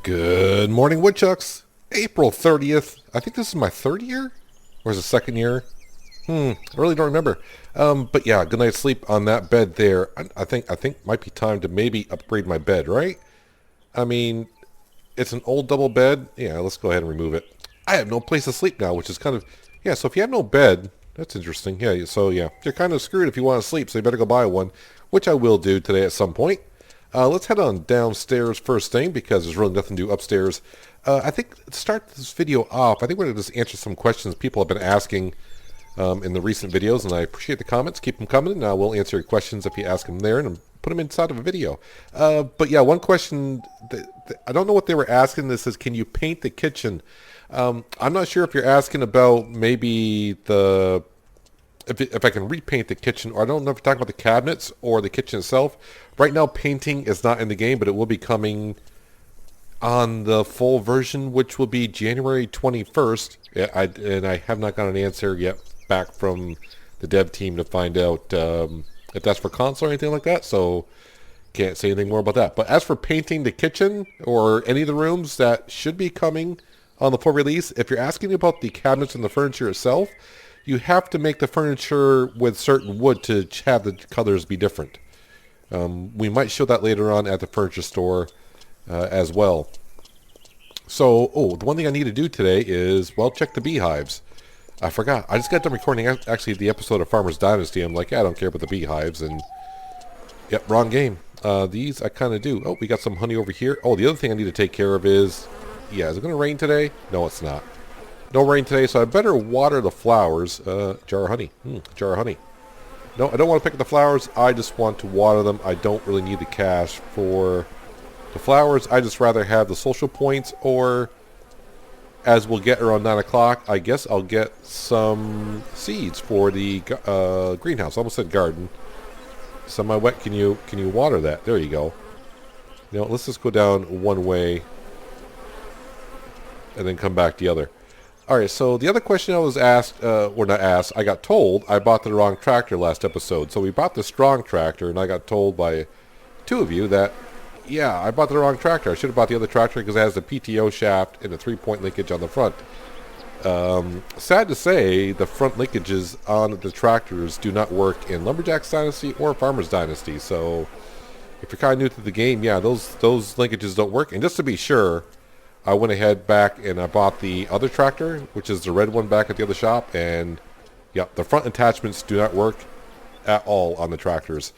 Good morning, woodchucks. April 30th. I think this is my third year? Or is it second year? I really don't remember. But yeah, good night's sleep on that bed there. I think might be time to maybe upgrade my bed, right? I mean, it's an old double bed. Yeah, let's go ahead and remove it. I have no place to sleep now, which is kind of... Yeah, so if you have no bed, that's interesting. Yeah, so yeah, you're kind of screwed if you want to sleep, so you better go buy one, which I will do today at some point. Let's head on downstairs first thing because there's really nothing to do upstairs. I think to start this video off, I think we're going to just answer some questions people have been asking in the recent videos, and I appreciate the comments. Keep them coming, and I will answer your questions if you ask them there, and put them inside of a video. But yeah, one question, I don't know what they were asking. This is, can you paint the kitchen? I'm not sure if you're asking about maybe the... If I can repaint the kitchen, or I don't know if you're talking about the cabinets or the kitchen itself. Right now, painting is not in the game, but it will be coming on the full version, which will be January 21st. And I have not got an answer yet back from the dev team to find out if that's for console or anything like that, so can't say anything more about that. But as for painting the kitchen or any of the rooms, that should be coming on the full release. If you're asking about the cabinets and the furniture itself, you have to make the furniture with certain wood to have the colors be different. We might show that later on at the furniture store as well. So, the one thing I need to do today is, well, check the beehives. I forgot. I just got done recording actually the episode of Farmer's Dynasty. I'm like, I don't care about the beehives. And, yep, wrong game. These I kind of do. Oh, we got some honey over here. Oh, the other thing I need to take care of is, yeah, is it going to rain today? No, it's not. No rain today, so I better water the flowers. Jar of honey. Jar of honey. No, I don't want to pick up the flowers. I just want to water them. I don't really need the cash for the flowers. I just rather have the social points, or as we'll get around 9 o'clock, I guess I'll get some seeds for the greenhouse. I almost said garden. Semi-wet. Can you water that? There you go. You know, let's just go down one way and then come back the other. Alright, so the other question I was asked, or not asked, I got told I bought the wrong tractor last episode. So we bought the strong tractor, and I got told by two of you that, yeah, I bought the wrong tractor. I should have bought the other tractor because it has the PTO shaft and the 3-point linkage on the front. Sad to say, the front linkages on the tractors do not work in Lumberjack Dynasty or Farmer's Dynasty. So if you're kind of new to the game, yeah, those linkages don't work. And just to be sure, I went ahead back and I bought the other tractor, which is the red one back at the other shop, and yeah, the front attachments do not work at all on the tractors.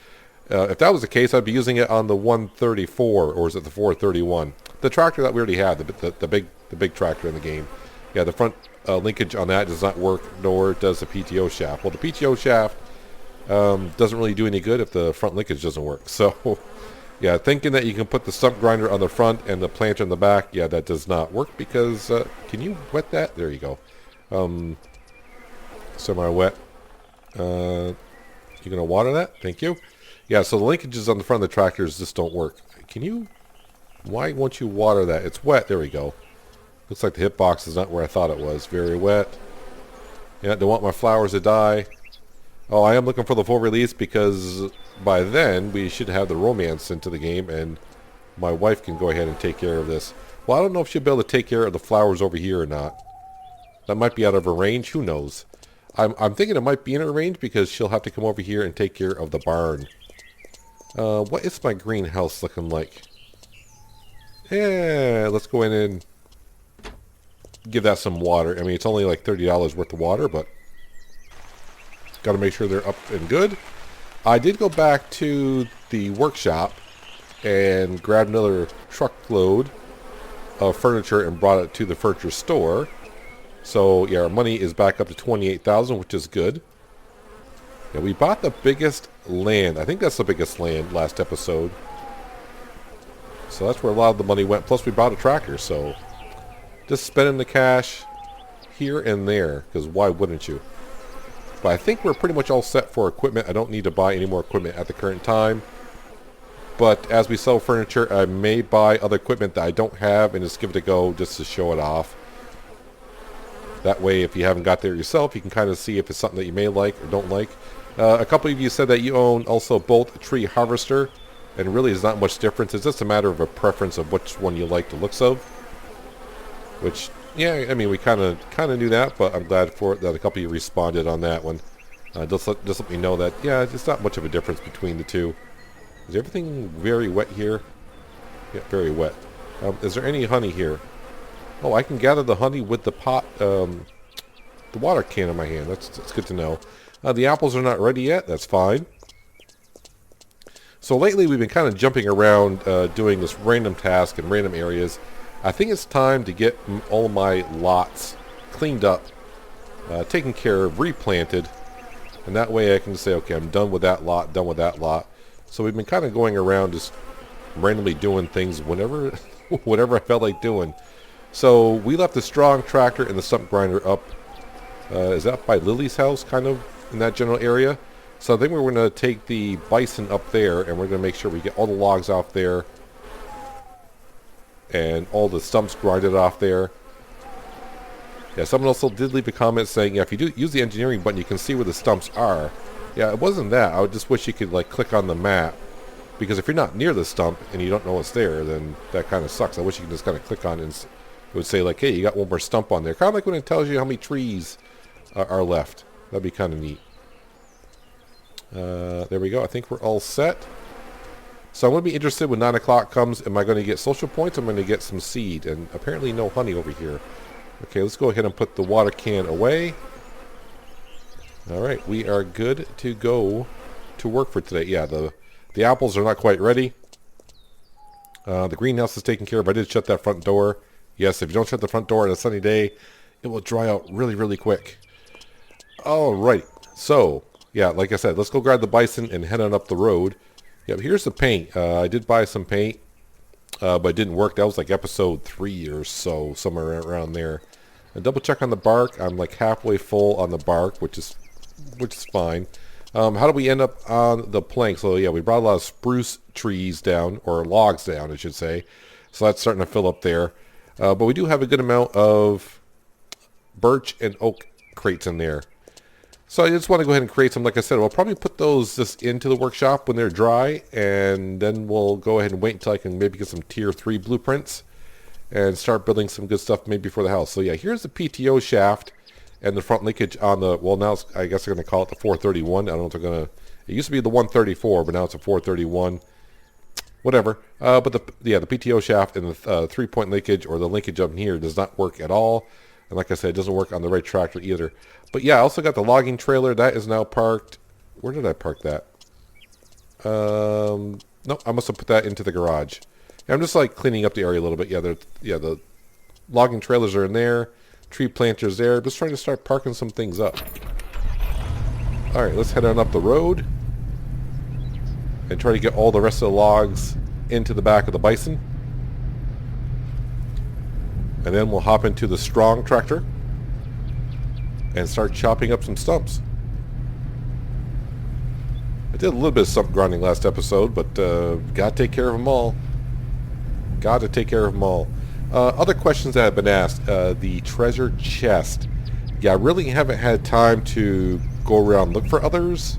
If that was the case, I'd be using it on the 134, or is it the 431? The tractor that we already have, the big tractor in the game. Yeah, the front linkage on that does not work, nor does the PTO shaft. Well, the PTO shaft doesn't really do any good if the front linkage doesn't work. So yeah, thinking that you can put the stump grinder on the front and the planter on the back, yeah, that does not work because, can you wet that? There you go. Semi-wet. You going to water that? Thank you. Yeah, so the linkages on the front of the tractors just don't work. Why won't you water that? It's wet. There we go. Looks like the hitbox is not where I thought it was. Very wet. Yeah, don't want my flowers to die. Oh, I am looking for the full release because by then we should have the romance into the game and my wife can go ahead and take care of this. Well, I don't know if she'll be able to take care of the flowers over here or not. That might be out of her range. Who knows? I'm thinking it might be in her range because she'll have to come over here and take care of the barn. What is my greenhouse looking like? Yeah, let's go in and give that some water. I mean, it's only like $30 worth of water, but got to make sure they're up and good. I did go back to the workshop and grabbed another truckload of furniture and brought it to the furniture store. So yeah, our money is back up to $28,000, which is good. Yeah, we bought the biggest land. I think that's the biggest land last episode. So that's where a lot of the money went. Plus we bought a tractor, so just spending the cash here and there, because why wouldn't you? But I think we're pretty much all set for equipment. I don't need to buy any more equipment at the current time. But as we sell furniture, I may buy other equipment that I don't have and just give it a go just to show it off. That way, if you haven't got there yourself, you can kind of see if it's something that you may like or don't like. A couple of you said that you own also both a tree harvester And really there's not much difference. It's just a matter of a preference of which one you like the looks of. Which, yeah, I mean, we kind of knew that, but I'm glad for it that a couple of you responded on that one. Just let me know that, yeah, it's not much of a difference between the two. Is everything very wet here? Yeah, very wet. Is there any honey here? Oh, I can gather the honey with the pot, the water can in my hand. That's good to know. The apples are not ready yet. That's fine. So lately we've been kind of jumping around doing this random task in random areas. I think it's time to get all my lots cleaned up, taken care of, replanted. And that way I can just say, okay, I'm done with that lot, done with that lot. So we've been kind of going around just randomly doing things whenever, whatever I felt like doing. So we left the strong tractor and the stump grinder up. Is that by Lily's house, kind of in that general area? So I think we're going to take the bison up there, and we're going to make sure we get all the logs off there and all the stumps grinded off there. Yeah, someone also did leave a comment saying, yeah, if you do use the engineering button, you can see where the stumps are. Yeah, it wasn't that. I would just wish you could like click on the map, because if you're not near the stump and you don't know what's there, then that kind of sucks. I wish you could just kind of click on it and it would say like, hey, you got one more stump on there. Kind of like when it tells you how many trees are left. That'd be kind of neat. There we go. I think we're all set. So I'm going to be interested when 9 o'clock comes. Am I going to get social points? I'm going to get some seed. And apparently no honey over here. Okay, let's go ahead and put the water can away. Alright, we are good to go to work for today. Yeah, the apples are not quite ready. The greenhouse is taken care of. I did shut that front door. Yes, if you don't shut the front door on a sunny day, it will dry out really, really quick. Alright, so, yeah, like I said, let's go grab the bison and head on up the road. Yeah, here's the paint. I did buy some paint, but it didn't work. That was like episode 3 or so, somewhere around there. And double check on the bark. I'm like halfway full on the bark, which is fine. How do we end up on the plank? So yeah, we brought a lot of spruce trees down, or logs down, I should say. So that's starting to fill up there. But we do have a good amount of birch and oak crates in there. So I just want to go ahead and create some. Like I said, we'll probably put those just into the workshop when they're dry, and then we'll go ahead and wait until I can maybe get some tier 3 blueprints and start building some good stuff maybe for the house. So yeah, here's the PTO shaft and the front linkage on the, well, now I guess they're going to call it the 431. I don't know if they're going to, it used to be the 134, but now it's a 431. Whatever. But the PTO shaft and the 3-point linkage, or the linkage up in here, does not work at all. And like I said, it doesn't work on the right tractor either. But yeah, I also got the logging trailer. That is now parked. Where did I park that? No, I must have put that into the garage. Yeah, I'm just like cleaning up the area a little bit. Yeah, the logging trailers are in there. Tree planters there. Just trying to start parking some things up. Alright, let's head on up the road and try to get all the rest of the logs into the back of the bison. And then we'll hop into the strong tractor and start chopping up some stumps. I did a little bit of stump grinding last episode, but gotta take care of them all. Gotta take care of them all. Other questions that have been asked. The treasure chest. Yeah, I really haven't had time to go around and look for others,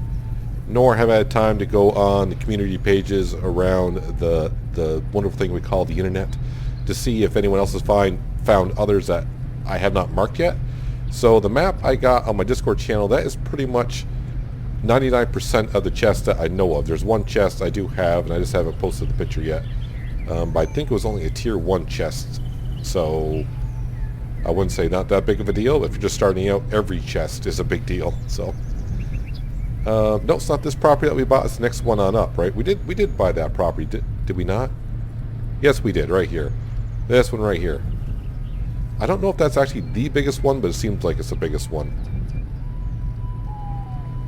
nor have I had time to go on the community pages around the wonderful thing we call the internet to see if anyone else has found others that I have not marked yet. So the map I got on my Discord channel, that is pretty much 99% of the chests that I know of. There's one chest I do have, and I just haven't posted the picture yet. But I think it was only a tier 1 chest. So I wouldn't say not that big of a deal. If you're just starting out, every chest is a big deal. So no, it's not this property that we bought. It's the next one on up, right? We did buy that property. Did we not? Yes, we did, right here. This one right here. I don't know if that's actually the biggest one, but it seems like it's the biggest one.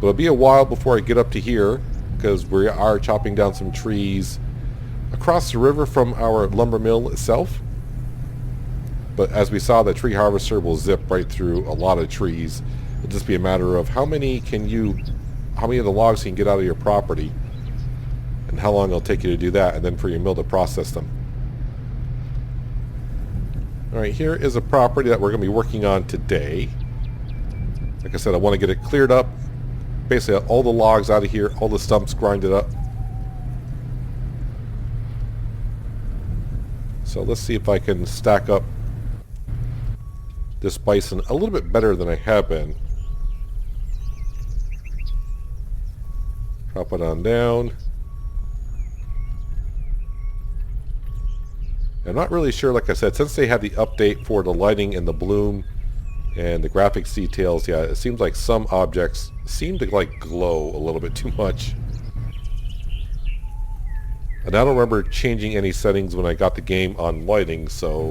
But it'll be a while before I get up to here, because we are chopping down some trees across the river from our lumber mill itself. But as we saw, the tree harvester will zip right through a lot of trees. It'll just be a matter of how many of the logs you can get out of your property, and how long it'll take you to do that, and then for your mill to process them. Alright, here is a property that we're going to be working on today. Like I said, I want to get it cleared up. Basically, all the logs out of here, all the stumps grinded up. So let's see if I can stack up this bison a little bit better than I have been. Drop it on down. I'm not really sure, like I said, since they had the update for the lighting and the bloom and the graphics details, yeah, it seems like some objects seem to like glow a little bit too much. And I don't remember changing any settings when I got the game on lighting, so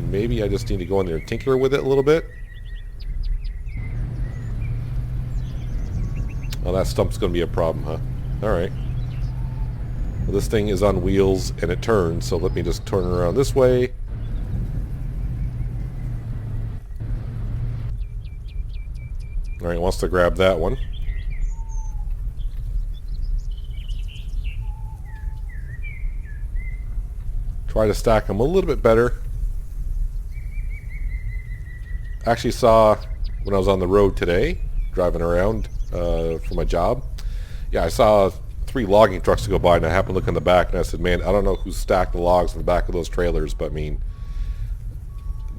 maybe I just need to go in there and tinker with it a little bit. Oh, that stump's going to be a problem, huh? Alright. Well, this thing is on wheels and it turns, so let me just turn it around this way. Alright, wants to grab that one. Try to stack them a little bit better. Actually saw, when I was on the road today, driving around for my job, yeah, I saw 3 logging trucks go by, and I happened to look in the back, and I said, man, I don't know who stacked the logs in the back of those trailers, but I mean,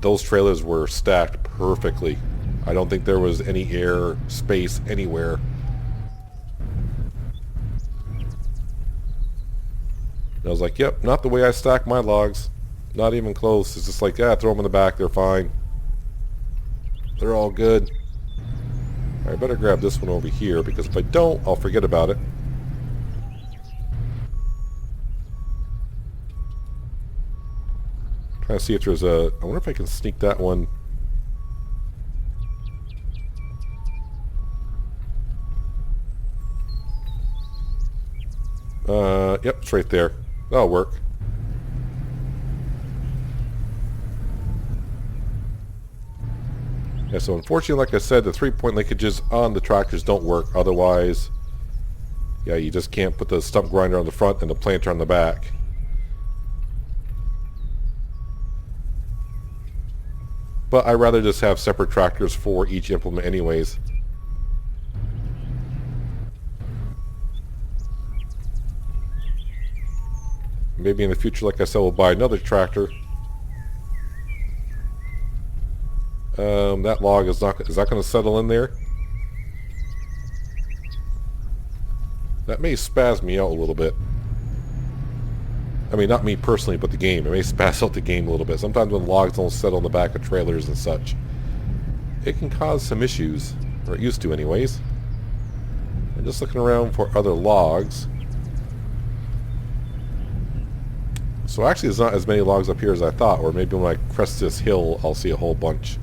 those trailers were stacked perfectly. I don't think there was any air space anywhere. And I was like, yep, not the way I stack my logs. Not even close. It's just like, yeah, throw them in the back, they're fine. They're all good. I better grab this one over here, because if I don't, I'll forget about it. Trying to see if there's a... I wonder if I can sneak that one. Yep, it's right there. That'll work. Yeah, so unfortunately, like I said, the 3-point linkages on the tractors don't work. Otherwise, yeah, you just can't put the stump grinder on the front and the planter on the back. But I'd rather just have separate tractors for each implement anyways. Maybe in the future, like I said, we'll buy another tractor. That log is that going to settle in there? That may spaz me out a little bit. I mean, not me personally, but the game. It may spaz out the game a little bit. Sometimes when logs don't settle in the back of trailers and such, it can cause some issues. Or it used to anyways. I'm just looking around for other logs. So actually there's not as many logs up here as I thought, or maybe when I crest this hill I'll see a whole bunch.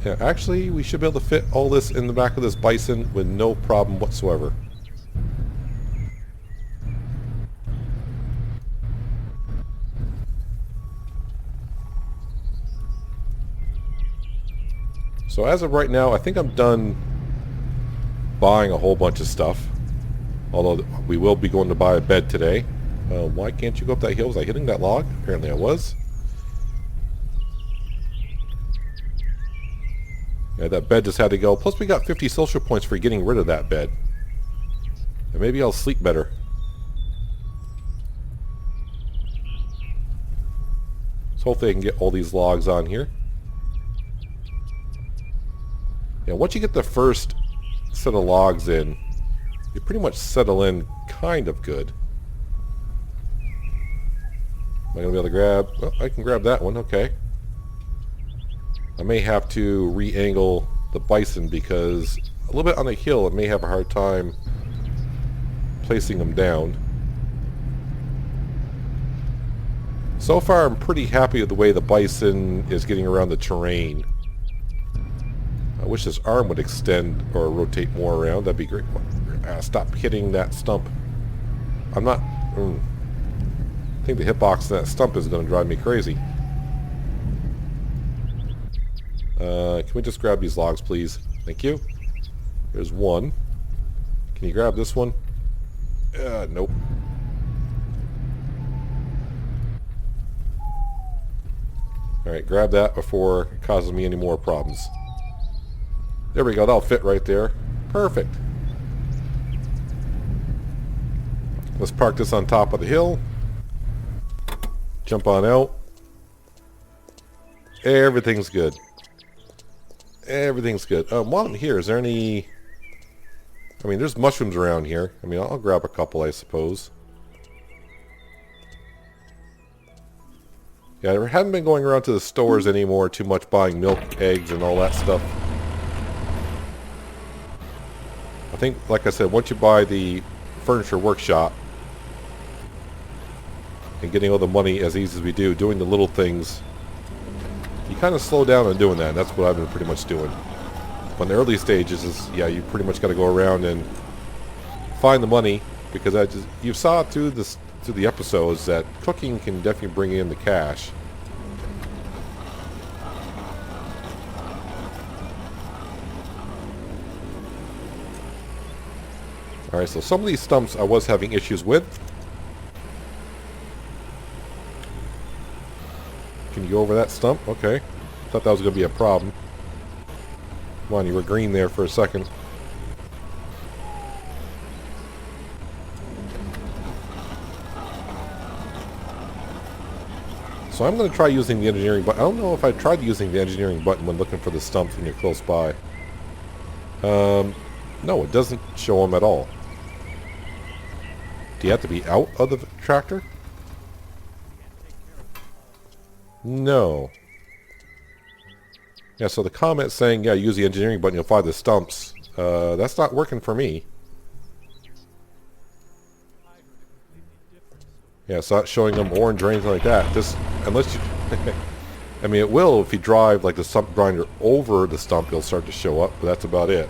Yeah, actually we should be able to fit all this in the back of this bison with no problem whatsoever. So as of right now, I think I'm done buying a whole bunch of stuff. Although we will be going to buy a bed today. Why can't you go up that hill? Was I hitting that log? Apparently I was. Yeah, that bed just had to go. Plus we got 50 social points for getting rid of that bed. And maybe I'll sleep better. So hopefully I can get all these logs on here. Yeah, once you get the first set of logs in, you pretty much settle in kind of good. Am I going to be able to grab... Oh, I can grab that one, okay. I may have to re-angle the bison because a little bit on the hill it may have a hard time placing them down. So far I'm pretty happy with the way the bison is getting around the terrain. I wish this arm would extend or rotate more around. That'd be great. Stop hitting that stump. I'm not... I think the hitbox in that stump is going to drive me crazy. Can we just grab these logs, please? Thank you. There's one. Can you grab this one? Nope. Alright, grab that before it causes me any more problems. There we go. That'll fit right there. Perfect. Let's park this on top of the hill. Jump on out. Everything's good. Everything's good. While I'm here, is there any... I mean, there's mushrooms around here. I mean, I'll grab a couple, I suppose. Yeah, I haven't been going around to the stores anymore too much, buying milk, eggs, and all that stuff. I think, like I said, once you buy the furniture workshop and getting all the money as easy as we do, doing the little things, you kind of slow down on doing that. That's what I've been pretty much doing. But in the early stages is, yeah, you pretty much got to go around and find the money, because you saw through the episodes that cooking can definitely bring in the cash. Alright, so some of these stumps I was having issues with. Can you go over that stump? Okay. Thought that was going to be a problem. Come on, you were green there for a second. So I'm going to try using the engineering button. I don't know if I tried using the engineering button when looking for the stumps when you're close by. No, it doesn't show them at all. Do you have to be out of the tractor? No. Yeah, so the comment saying, yeah, use the engineering button, you'll find the stumps. That's not working for me. Yeah, it's not showing them orange or anything like that. Just, unless you... I mean, it will if you drive like the stump grinder over the stump, it'll start to show up, but that's about it.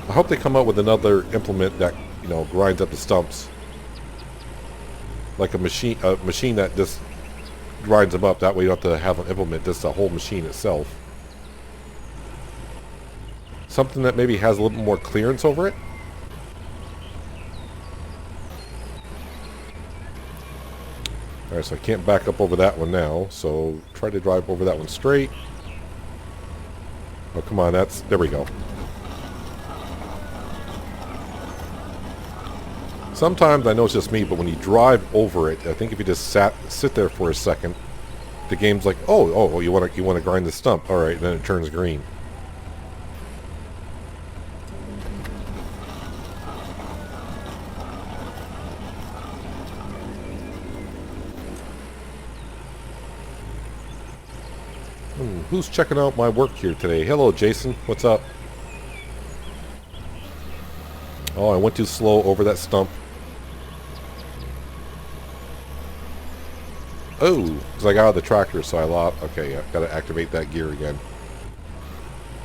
I hope they come up with another implement that, you know, grinds up the stumps. Like a machine that just grinds them up. That way you don't have to have an implement, just the whole machine itself. Something that maybe has a little bit more clearance over it. Alright, so I can't back up over that one now. So try to drive over that one straight. Oh, come on, there we go. Sometimes, I know it's just me, but when you drive over it, I think if you just sit there for a second, the game's like, oh, you want to grind the stump. All right, then it turns green. Who's checking out my work here today? Hello, Jason. What's up? Oh, I went too slow over that stump. Oh, because I got out of the tractor, so I lost. Okay, I've got to activate that gear again.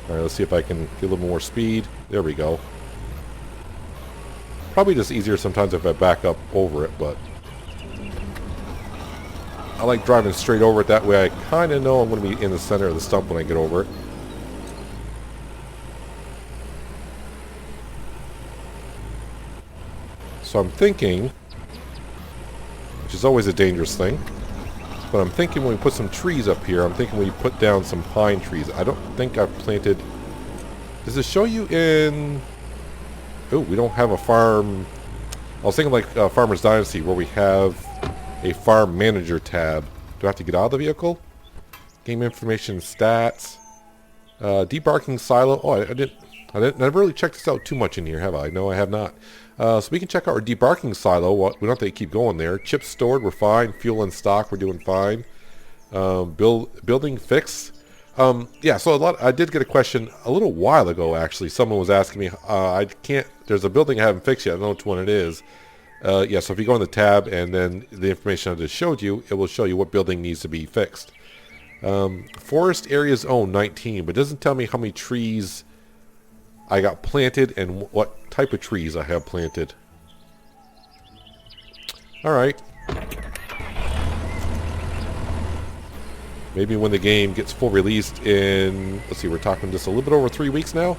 Alright, let's see if I can get a little more speed. There we go. Probably just easier sometimes if I back up over it, but I like driving straight over it. That way I kind of know I'm going to be in the center of the stump when I get over it. So I'm thinking, which is always a dangerous thing, but I'm thinking when we put some trees up here, I'm thinking we put down some pine trees. I don't think I've planted... Does it show you in... Oh, we don't have a farm... I was thinking like Farmer's Dynasty, where we have a farm manager tab. Do I have to get out of the vehicle? Game information, stats, debarking silo. Oh, I never really checked this out too much in here, have I? No, I have not. So we can check out our debarking silo. We don't have to keep going there. Chips stored, we're fine. Fuel in stock, we're doing fine. Building fix. Yeah, so I did get a question a little while ago, actually. Someone was asking me, there's a building I haven't fixed yet. I don't know which one it is. Yeah, so if you go on the tab and then the information I just showed you, it will show you what building needs to be fixed. Forest areas owned 19, but it doesn't tell me how many trees I got planted and what type of trees I have planted. Alright. Maybe when the game gets full released in, let's see, we're talking just a little bit over 3 weeks now.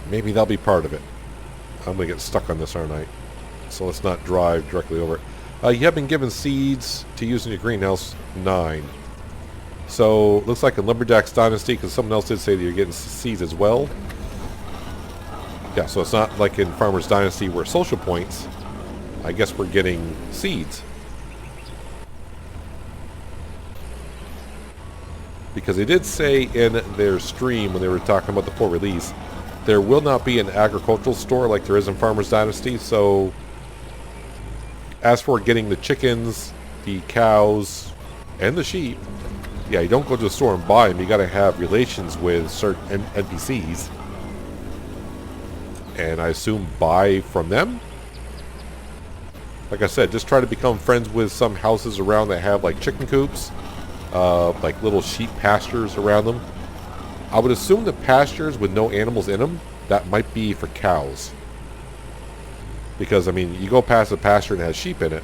Maybe that'll be part of it. I'm going to get stuck on this, aren't I? So let's not drive directly over it. You have been given seeds to use in your greenhouse, 9. So, looks like in Lumberjack's Dynasty, because someone else did say that you're getting seeds as well. Yeah, so it's not like in Farmer's Dynasty where social points. I guess we're getting seeds. Because they did say in their stream when they were talking about the full release, there will not be an agricultural store like there is in Farmer's Dynasty. So as for getting the chickens, the cows, and the sheep, yeah, you don't go to the store and buy them. You got to have relations with certain NPCs. And I assume buy from them. Like I said, just try to become friends with some houses around that have like chicken coops, like little sheep pastures around them. I would assume the pastures with no animals in them, that might be for cows. Because, I mean, you go past a pasture and it has sheep in it.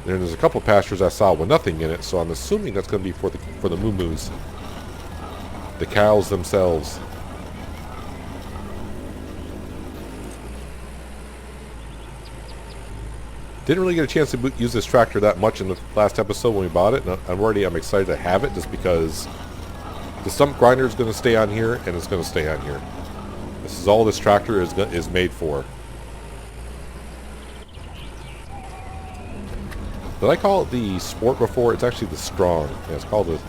And there's a couple of pastures I saw with nothing in it, so I'm assuming that's going to be for the moo-moos. The cows themselves. Didn't really get a chance to use this tractor that much in the last episode when we bought it. And I'm excited to have it just because the stump grinder is going to stay on here and it's going to stay on here. This is all this tractor is made for. Did I call it the Sport before? It's actually the Strong. Yeah, it's called the...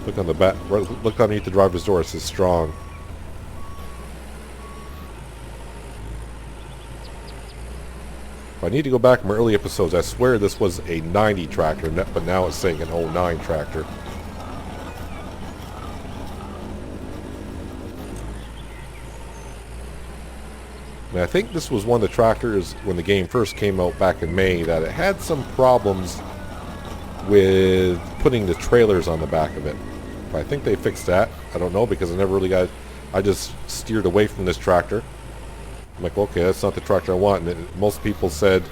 Look on the back. Look underneath the driver's door. It says Strong. I need to go back to my early episodes. I swear this was a 90 tractor, but now it's saying an 09 tractor. And I think this was one of the tractors when the game first came out back in May that it had some problems with putting the trailers on the back of it. But I think they fixed that. I don't know because I never really I just steered away from this tractor. I'm like, okay, that's not the tractor I want. And most people said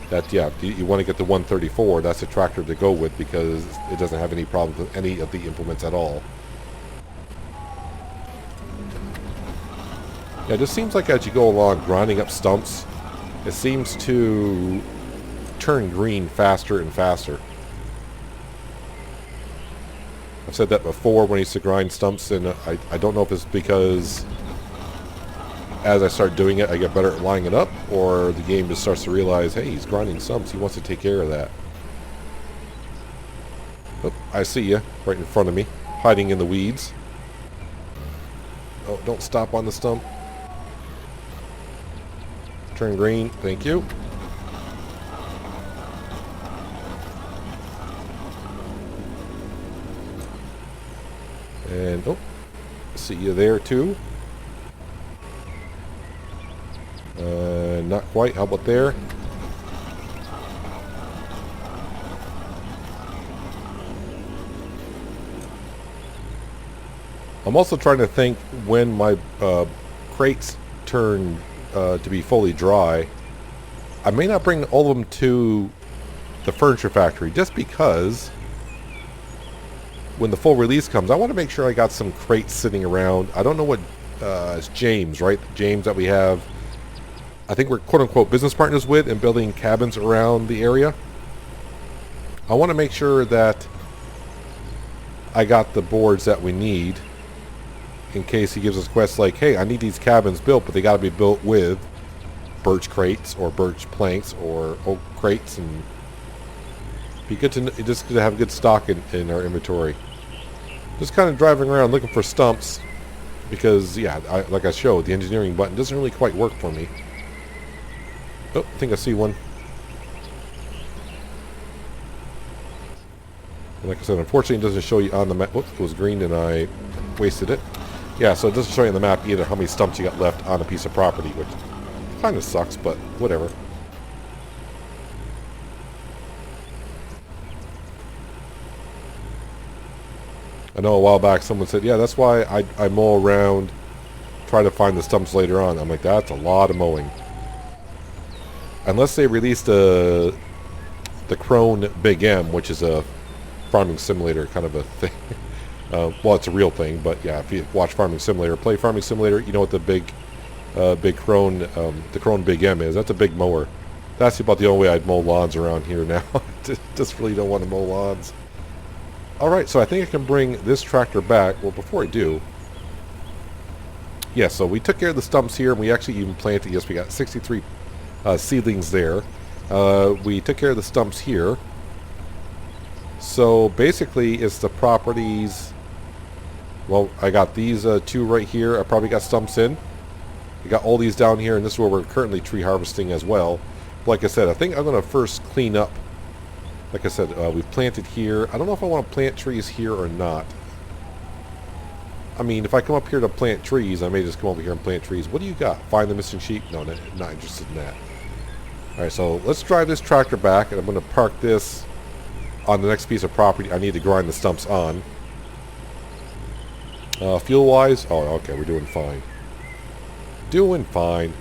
that, yeah, you want to get the 134. That's the tractor to go with because it doesn't have any problems with any of the implements at all. Yeah, it just seems like as you go along grinding up stumps, it seems to turn green faster and faster. I've said that before when I used to grind stumps, and I don't know if it's because as I start doing it, I get better at lining it up, or the game just starts to realize, hey, he's grinding stumps, he wants to take care of that. Oh, I see you, right in front of me, hiding in the weeds. Oh, don't stop on the stump. Turn green, thank you. And, oh, see you there too. Not quite. How about there? I'm also trying to think when my crates turn to be fully dry. I may not bring all of them to the furniture factory just because when the full release comes, I want to make sure I got some crates sitting around. I don't know what it's James, right? James that we have, I think we're quote-unquote business partners with and building cabins around the area. I want to make sure that I got the boards that we need in case he gives us quests like, hey, I need these cabins built, but they got to be built with birch crates or birch planks or oak crates, and be good to just to have good stock in our inventory. Just kind of driving around looking for stumps because, yeah, like I showed, the engineering button doesn't really quite work for me. Oh, I think I see one. And like I said, unfortunately it doesn't show you on the map. Whoops, it was green and I wasted it. Yeah, so it doesn't show you on the map either how many stumps you got left on a piece of property, which kind of sucks, but whatever. I know a while back someone said, yeah, that's why I mow around, try to find the stumps later on. I'm like, that's a lot of mowing. Unless they released the Crone Big M, which is a farming simulator kind of a thing. Well, it's a real thing, but yeah, if you watch Farming Simulator, play Farming Simulator, you know what the big Crone, the Crone Big M is. That's a big mower. That's about the only way I'd mow lawns around here now. Just really don't want to mow lawns. All right, so I think I can bring this tractor back. Well, before I do, Yeah, so we took care of the stumps here, and we actually even planted. Yes, we got 63 seedlings there. We took care of the stumps here. So basically, it's the properties. Well, I got these two right here. I probably got stumps in. We got all these down here, and this is where we're currently tree harvesting as well. But like I said, I think I'm going to first clean up. Like I said, we've planted here. I don't know if I want to plant trees here or not. I mean, if I come up here to plant trees, I may just come over here and plant trees. What do you got? Find the missing sheep? No, not interested in that. Alright, so let's drive this tractor back, and I'm going to park this on the next piece of property I need to grind the stumps on. Fuel-wise, oh, okay, we're doing fine. Doing fine.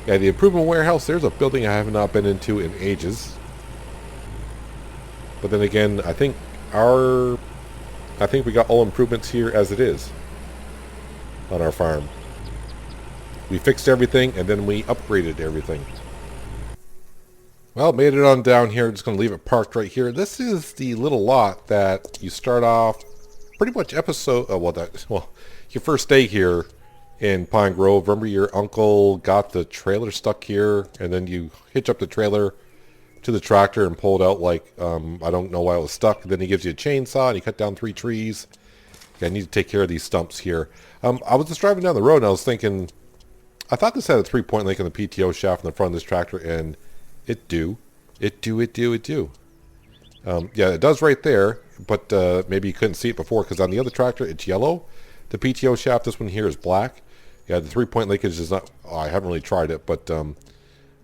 Yeah, the improvement warehouse, there's a building I have not been into in ages. But then again, I think we got all improvements here as it is on our farm. We fixed everything, and then we upgraded everything. Well, made it on down here. Just going to leave it parked right here. This is the little lot that you start off pretty much your first day here in Pine Grove. Remember your uncle got the trailer stuck here, and then you hitch up the trailer to the tractor and pull it out like, I don't know why it was stuck. Then he gives you a chainsaw, and you cut down 3 trees. Yeah, I need to take care of these stumps here. I was just driving down the road, and I was thinking, I thought this had a 3-point link in the PTO shaft in the front of this tractor, and it do. Yeah, it does right there, but maybe you couldn't see it before because on the other tractor, it's yellow. The PTO shaft, this one here, is black. Yeah, the 3-point linkage is not, I haven't really tried it, but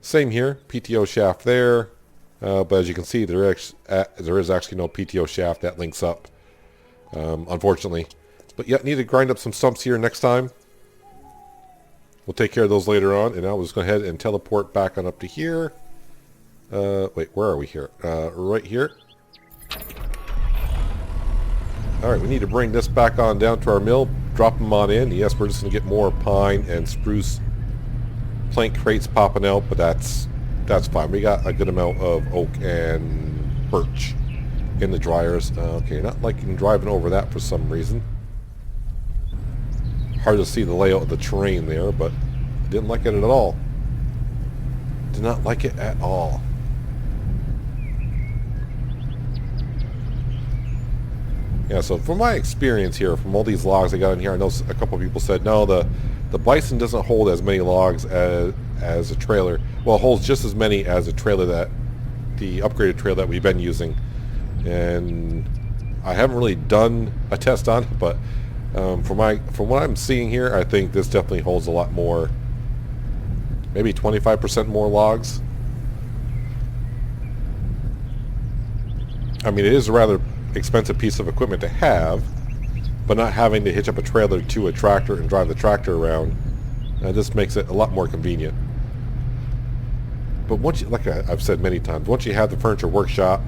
same here, PTO shaft there. But as you can see, there is actually no PTO shaft that links up, unfortunately. But yeah, need to grind up some stumps here next time. We'll take care of those later on, and now we'll just go ahead and teleport back on up to here. Wait, where are we here? Right here. Alright, we need to bring this back on down to our mill, drop them on in. Yes, we're just going to get more pine and spruce plank crates popping out, but that's fine. We got a good amount of oak and birch in the dryers. Okay, not liking driving over that for some reason. Hard to see the layout of the terrain there, but I didn't like it at all. Did not like it at all. Yeah, so from my experience here, from all these logs I got in here, I know a couple of people said, no, the Bison doesn't hold as many logs as a trailer. Well, it holds just as many as a trailer the upgraded trailer that we've been using. And I haven't really done a test on it, but from what I'm seeing here, I think this definitely holds a lot more, maybe 25% more logs. I mean, it is a rather expensive piece of equipment to have, but not having to hitch up a trailer to a tractor and drive the tractor around, this makes it a lot more convenient. But once you, like I've said many times, once you have the furniture workshop,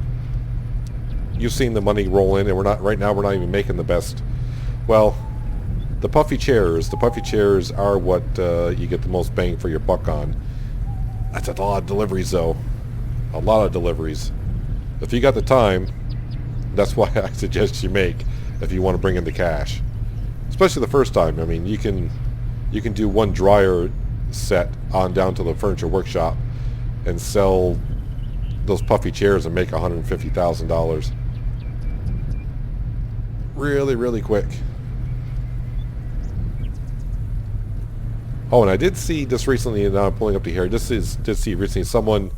you've seen the money roll in, and right now we're not even making the best. Well, the puffy chairs are what you get the most bang for your buck on. That's a lot of deliveries, though. A lot of deliveries. If you got the time, that's why I suggest you make, if you want to bring in the cash, especially the first time. I mean, you can do one dryer set on down to the furniture workshop and sell those puffy chairs and make $150,000 really, really quick. Oh, and I did see this recently, and now I'm pulling up to here. Did see recently someone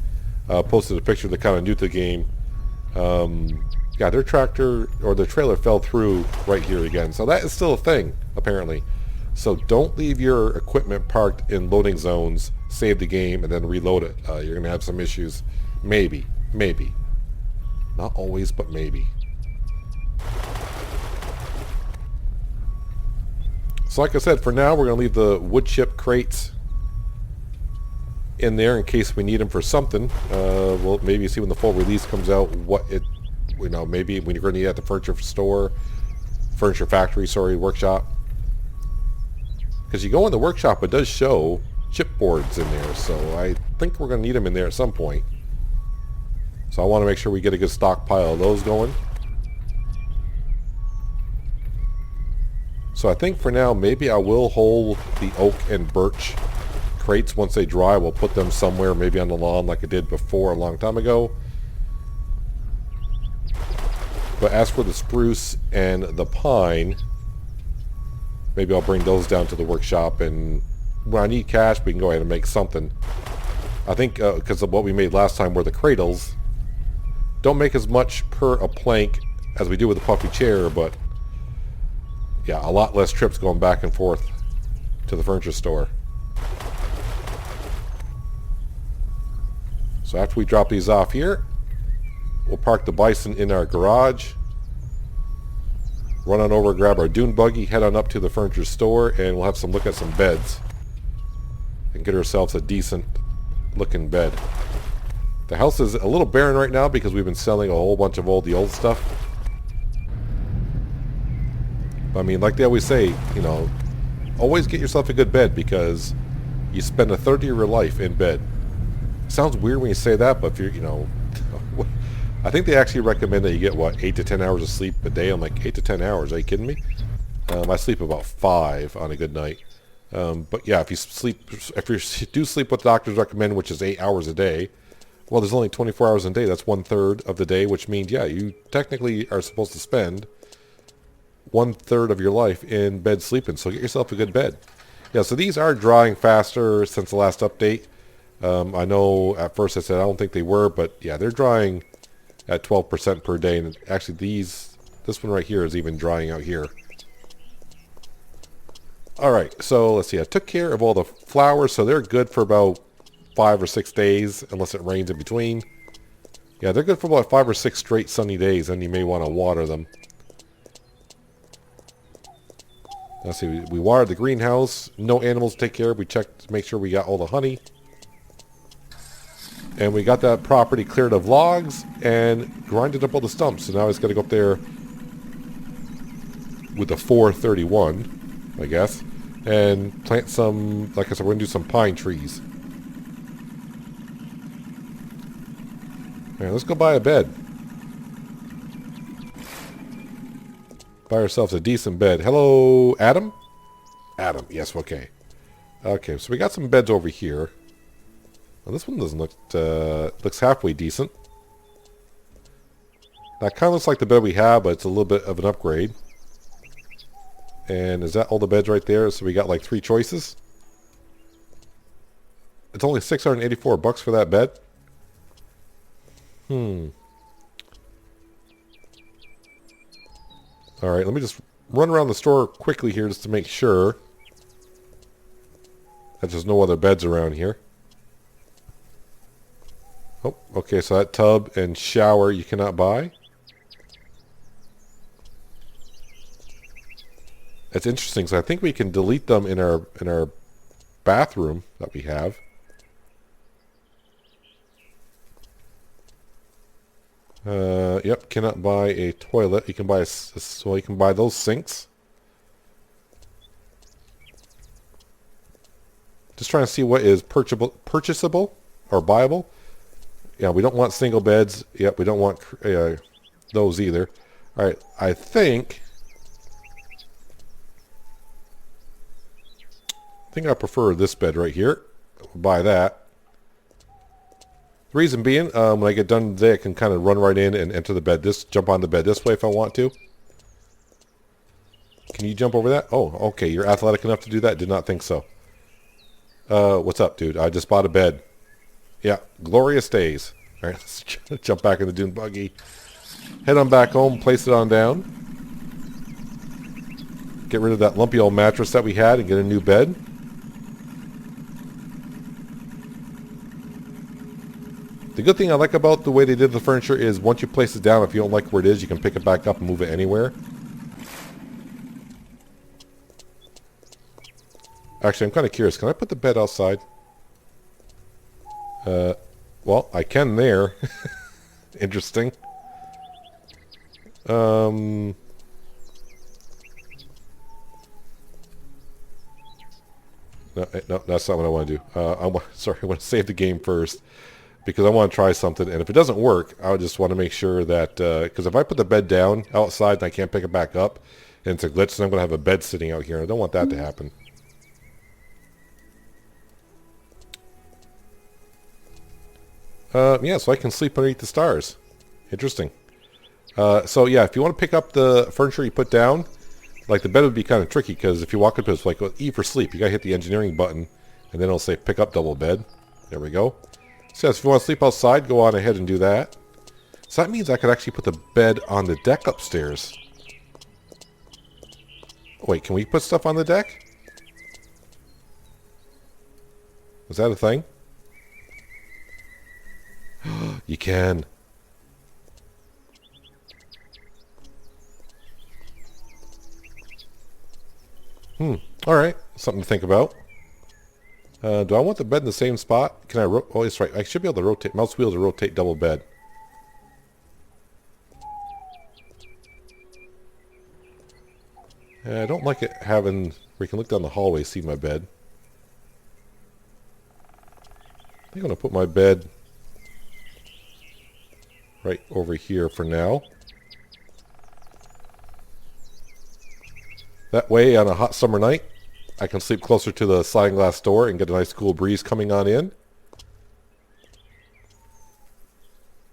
posted a picture that kind of new to the game. Yeah, their tractor or their trailer fell through right here again. So that is still a thing, apparently. So don't leave your equipment parked in loading zones, save the game, and then reload it. You're going to have some issues. Maybe. Not always, but maybe. So like I said, for now, we're going to leave the wood chip crates in there in case we need them for something. We'll maybe see when the full release comes out maybe when you're going to need it at the furniture factory, workshop. Because you go in the workshop, it does show chipboards in there, so I think we're going to need them in there at some point. So I want to make sure we get a good stockpile of those going. So I think for now, maybe I will hold the oak and birch crates. Once they dry, we'll put them somewhere, maybe on the lawn like I did before a long time ago. But as for the spruce and the pine, maybe I'll bring those down to the workshop, and when I need cash, we can go ahead and make something. I think because of what we made last time were the cradles. Don't make as much per a plank as we do with the puffy chair, but yeah, a lot less trips going back and forth to the furniture store. So after we drop these off here, we'll park the bison in our garage, run on over, grab our dune buggy, head on up to the furniture store, and we'll have some look at some beds and get ourselves a decent looking bed. The house is a little barren right now because we've been selling a whole bunch of the old stuff. But I mean, like they always say, you know, always get yourself a good bed because you spend a third of your life in bed. It sounds weird when you say that, but if you're, you know, I think they actually recommend that you get, what, 8 to 10 hours of sleep a day? I'm like, 8 to 10 hours, are you kidding me? I sleep about 5 on a good night. But yeah, if you do sleep what the doctors recommend, which is 8 hours a day, well, there's only 24 hours in a day. That's 1/3 of the day, which means, yeah, you technically are supposed to spend 1/3 of your life in bed sleeping. So get yourself a good bed. Yeah, so these are drying faster since the last update. I know at first I said I don't think they were, but yeah, they're drying at 12% per day. And actually this one right here is even drying out here. All right, so let's see. I took care of all the flowers, so they're good for about 5 or 6 days, unless it rains in between. Yeah, they're good for about 5 or 6 straight sunny days, and you may want to water them. Let's see, we watered the greenhouse. No animals to take care of. We checked to make sure we got all the honey. And we got that property cleared of logs and grinded up all the stumps. So now it's got to go up there with a 431, I guess, and plant some, like I said, we're going to do some pine trees. All right, let's go buy a bed. Buy ourselves a decent bed. Hello, Adam? Adam, yes, okay. Okay, so we got some beds over here. Well, this one doesn't look, looks halfway decent. That kind of looks like the bed we have, but it's a little bit of an upgrade. And is that all the beds right there? So we got like 3 choices. It's only $684 for that bed. All right, let me just run around the store quickly here just to make sure that there's no other beds around here. Oh, okay, so that tub and shower you cannot buy. That's interesting, so I think we can delete them in our bathroom that we have. Yep, cannot buy a toilet. You can buy well, you can buy those sinks. Just trying to see what is purchasable or buyable. Yeah, we don't want single beds. Yep, we don't want those either. All right, I think I prefer this bed right here. We'll buy that. The reason being, when I get done today, I can kind of run right in and enter the bed. Jump on the bed this way if I want to. Can you jump over that? Oh, okay. You're athletic enough to do that? Did not think so. What's up, dude? I just bought a bed. Yeah, glorious days. All right, let's jump back in the dune buggy. Head on back home, place it on down. Get rid of that lumpy old mattress that we had and get a new bed. The good thing I like about the way they did the furniture is once you place it down, if you don't like where it is, you can pick it back up and move it anywhere. Actually, I'm kind of curious. Can I put the bed outside? Well, I can there. Interesting. No, that's not what I want to do. I want to save the game first because I want to try something. And if it doesn't work, I just want to make sure that because if I put the bed down outside and I can't pick it back up, and it's a glitch, and I'm going to have a bed sitting out here. I don't want that to happen. Yeah, so I can sleep underneath the stars. Interesting. So yeah, if you want to pick up the furniture you put down, like the bed would be kind of tricky, because if you walk up to it, it's like, well, E for sleep. You got to hit the engineering button, and then it'll say pick up double bed. There we go. So yes, if you want to sleep outside, go on ahead and do that. So that means I could actually put the bed on the deck upstairs. Wait, can we put stuff on the deck? Is that a thing? You can. Alright. Something to think about. Do I want the bed in the same spot? Can I oh, that's right. I should be able to rotate mouse wheel to rotate double bed. I don't like it having where you can look down the hallway, see my bed. I think I'm going to put my bed right over here for now. That way, on a hot summer night, I can sleep closer to the sliding glass door and get a nice cool breeze coming on in.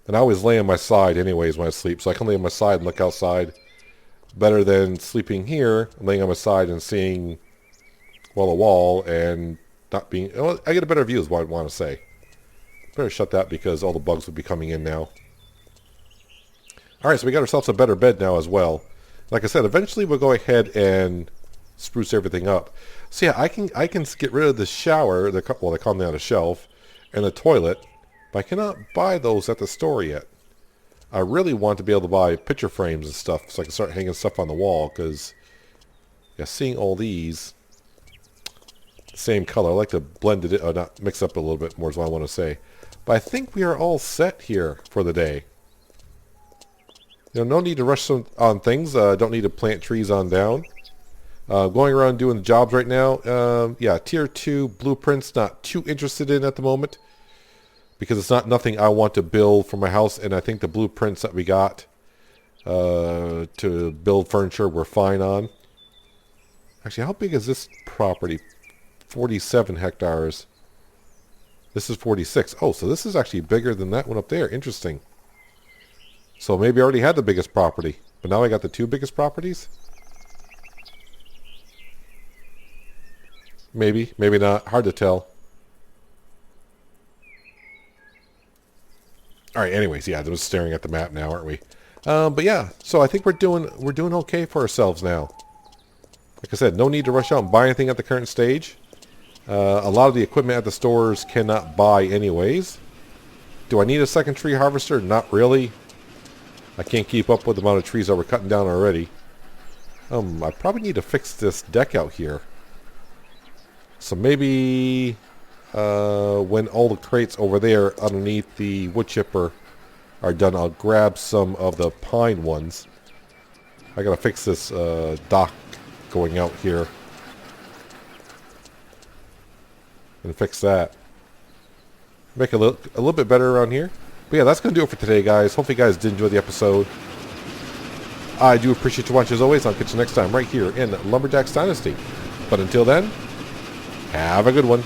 And I always lay on my side anyways when I sleep, so I can lay on my side and look outside. Better than sleeping here, laying on my side and seeing, well, a wall and not being... Well, I get a better view is what I want to say. Better shut that because all the bugs would be coming in now. Alright, so we got ourselves a better bed now as well. Like I said, eventually we'll go ahead and spruce everything up. So yeah, I can get rid of the shower, well, they call them on a shelf, and the toilet, but I cannot buy those at the store yet. I really want to be able to buy picture frames and stuff so I can start hanging stuff on the wall, because yeah, seeing all these same color, I like to blend it, not mix up a little bit more is what I want to say. But I think we are all set here for the day. You know, no need to rush on things. Don't need to plant trees on down. Going around doing the jobs right now. Yeah, tier 2 blueprints, not too interested in at the moment, because it's not nothing I want to build for my house, and I think the blueprints that we got to build furniture we're fine on. Actually, how big is this property? 47 hectares. This is 46. Oh, so this is actually bigger than that one up there. Interesting. So maybe I already had the biggest property, but now I got the two biggest properties? Maybe, maybe not. Hard to tell. Alright, anyways, yeah, just staring at the map now, aren't we? But yeah, so I think we're doing okay for ourselves now. Like I said, no need to rush out and buy anything at the current stage. A lot of the equipment at the stores cannot buy anyways. Do I need a second tree harvester? Not really. I can't keep up with the amount of trees that we're cutting down already. I probably need to fix this deck out here. So maybe when all the crates over there underneath the wood chipper are done, I'll grab some of the pine ones. I gotta fix this dock going out here. And fix that. Make it look a little bit better around here. But yeah, that's going to do it for today, guys. Hopefully you guys did enjoy the episode. I do appreciate you watching as always. I'll catch you next time right here in Lumberjack's Dynasty. But until then, have a good one.